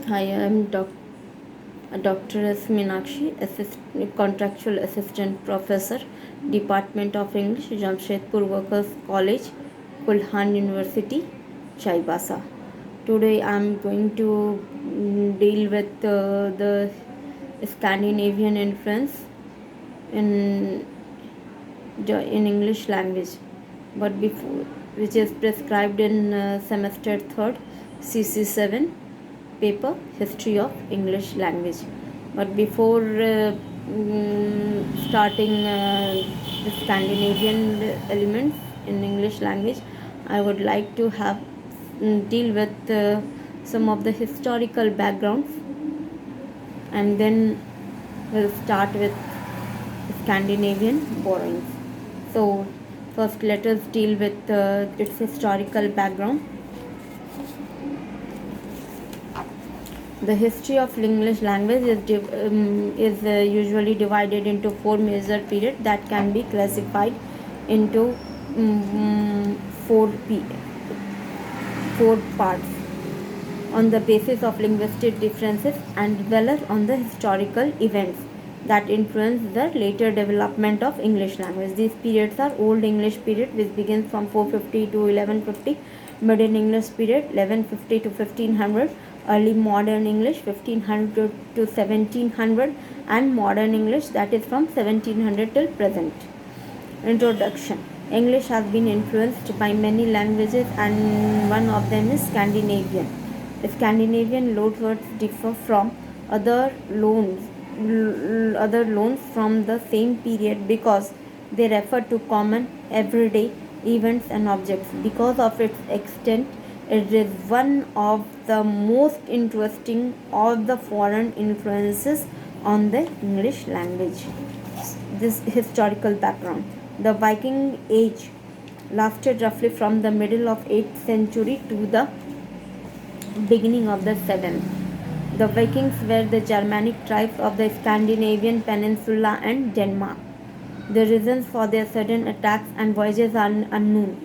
Hi, I'm Dr. S. Meenakshi, Contractual Assistant Professor, Department of English, Jamshedpur Workers College, Kulhan University, Chaibasa. Today I'm going to deal with the Scandinavian influence in in English language, but before which is prescribed in semester third, CC7 paper History of English Language. But before starting the Scandinavian elements in English language, I would like to have deal with some of the historical backgrounds, and then we'll start with Scandinavian borrowings. So first let us deal with its historical background. The history of English language is usually divided into four major periods that can be classified into um, four, four parts on the basis of linguistic differences and dwell on the historical events that influenced the later development of English language. These periods are Old English period, which begins from 450 to 1150, Middle English period 1150 to 1500, Early Modern English 1500 to 1700, and Modern English, that is from 1700 till present. Introduction. English has been influenced by many languages, and one of them is Scandinavian. Scandinavian loanwords differ from other loans from the same period because they refer to common everyday events and objects. Because of its extent, it is one of the most interesting of the foreign influences on the English language. This historical background. The Viking Age lasted roughly from the middle of 8th century to the beginning of the 7th. The Vikings were the Germanic tribes of the Scandinavian peninsula and Denmark. The reasons for their sudden attacks and voyages are unknown.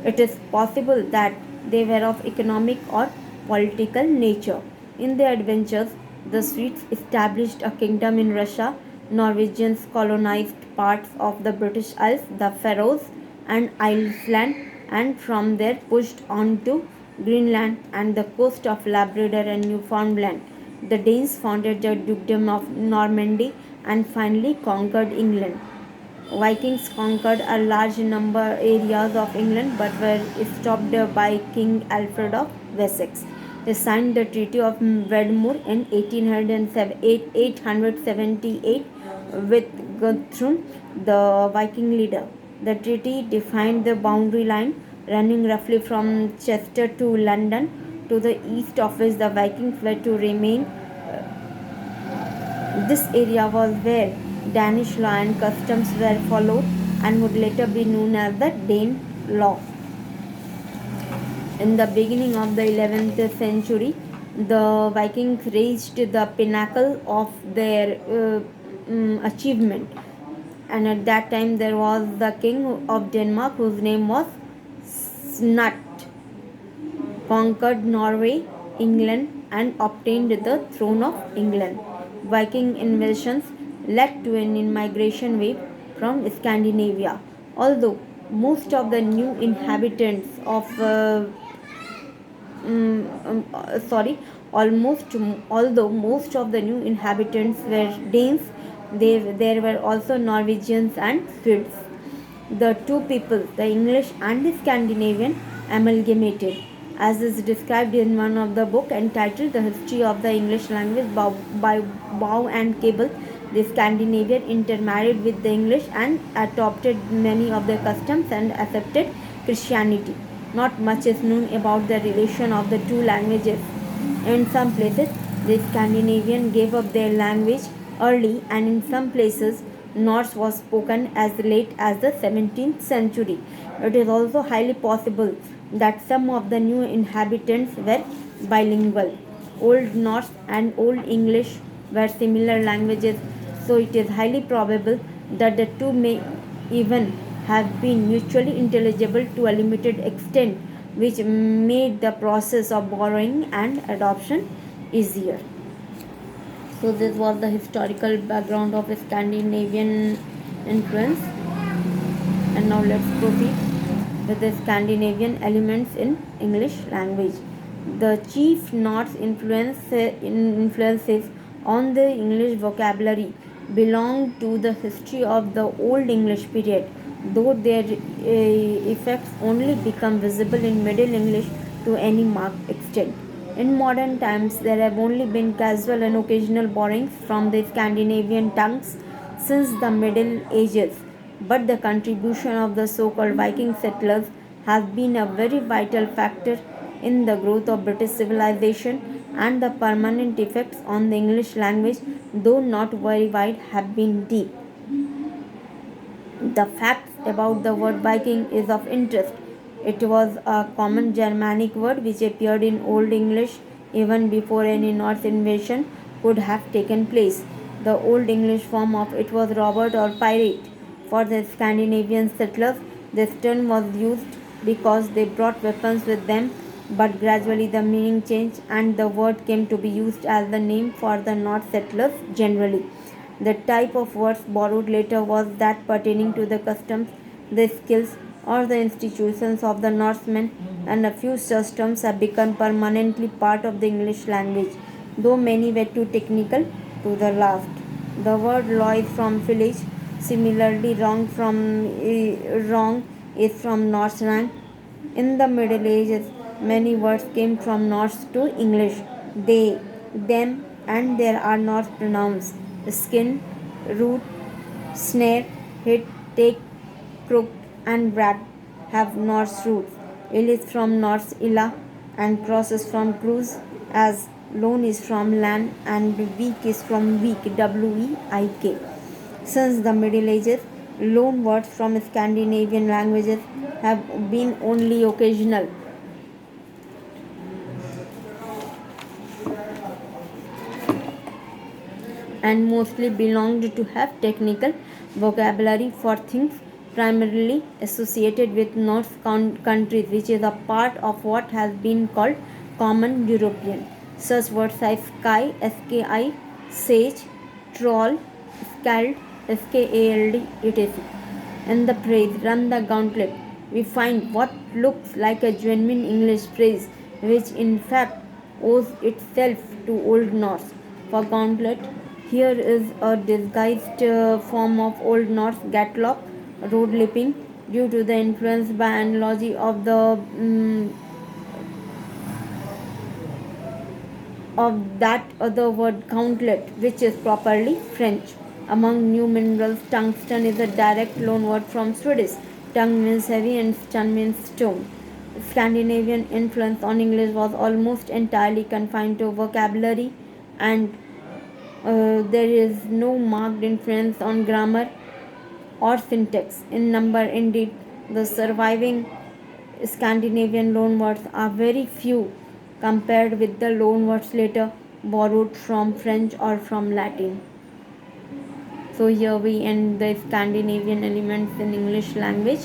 It is possible that they were of economic or political nature. In their adventures, the Swedes established a kingdom in Russia. Norwegians colonized parts of the British Isles, the Faroes, and Iceland, and from there pushed on to Greenland and the coast of Labrador and Newfoundland. The Danes founded the Dukedom of Normandy and finally conquered England. Vikings conquered a large number areas of England but were stopped by King Alfred of Wessex. He signed the Treaty of Wedmore in 878 with Guthrum, the Viking leader. The treaty defined the boundary line running roughly from Chester to London, to the east of which the Vikings were to remain. This area was where Danish law and customs were followed and would later be known as the Dane law. In the beginning of the 11th century, the Vikings reached the pinnacle of their achievement, and at that time there was the king of Denmark whose name was Snut, conquered Norway, England, and obtained the throne of England. Viking invasions led to an immigration wave from Scandinavia. Although most of the new inhabitants of although most of the new inhabitants were Danes, there were also Norwegians and Swedes. The two peoples, the English and the Scandinavian, amalgamated, as is described in one of the book entitled The History of the English Language by Bow and Cable. The Scandinavian intermarried with the English and adopted many of their customs and accepted Christianity. Not much is known about the relation of the two languages. In some places, the Scandinavian gave up their language early, and in some places, Norse was spoken as late as the 17th century. It is also highly possible that some of the new inhabitants were bilingual. Old Norse and Old English were similar languages, so it is highly probable that the two may even have been mutually intelligible to a limited extent, which made the process of borrowing and adoption easier. So this was the historical background of Scandinavian influence, and now let's proceed with the Scandinavian elements in English language. The chief influences on the English vocabulary belong to the history of the Old English period, though their effects only become visible in Middle English to any marked extent. In modern times, there have only been casual and occasional borrowings from the Scandinavian tongues since the Middle Ages, but the contribution of the so called Viking settlers has been a very vital factor in the growth of British civilization, and the permanent effects on the English language, though not very wide, have been deep. The facts about the word Viking is of interest. It was a common Germanic word which appeared in Old English even before any Norse invasion could have taken place. The Old English form of it was robber or pirate. For the Scandinavian settlers, this term was used because they brought weapons with them, but gradually the meaning changed and the word came to be used as the name for the North settlers generally. The type of words borrowed later was that pertaining to the customs, the skills, or the institutions of the Norsemen, and a few such terms have become permanently part of the English language, though many were too technical to the last. The word law is from village, similarly wrong is from Norse rank. In the Middle Ages, many words came from Norse to English. They, them, and there are Norse pronouns. Skin, root, snare, hit, take, crook, and rat have Norse roots. Ill is from Norse illa, and cross is from cruise, as lone is from land, and weak is from weak, week. Since the Middle Ages, loan words from Scandinavian languages have been only occasional and mostly belonged to have technical vocabulary for things primarily associated with North countries, which is a part of what has been called Common European. Such words as sky, ski, sage, troll, scald, skald, etc. In the phrase run the gauntlet, we find what looks like a genuine English phrase, which in fact owes itself to Old Norse. For gauntlet, here is a disguised form of Old Norse gatlock, road leaping, due to the influence by analogy of the of that other word gauntlet, which is properly French. Among new minerals, tungsten is a direct loan word from Swedish. Tung means heavy and stun means stone. Scandinavian influence on English was almost entirely confined to vocabulary, and there is no marked influence on grammar or syntax. In number, indeed, the surviving Scandinavian loanwords are very few compared with the loanwords later borrowed from French or from Latin. So here we end the Scandinavian elements in English language.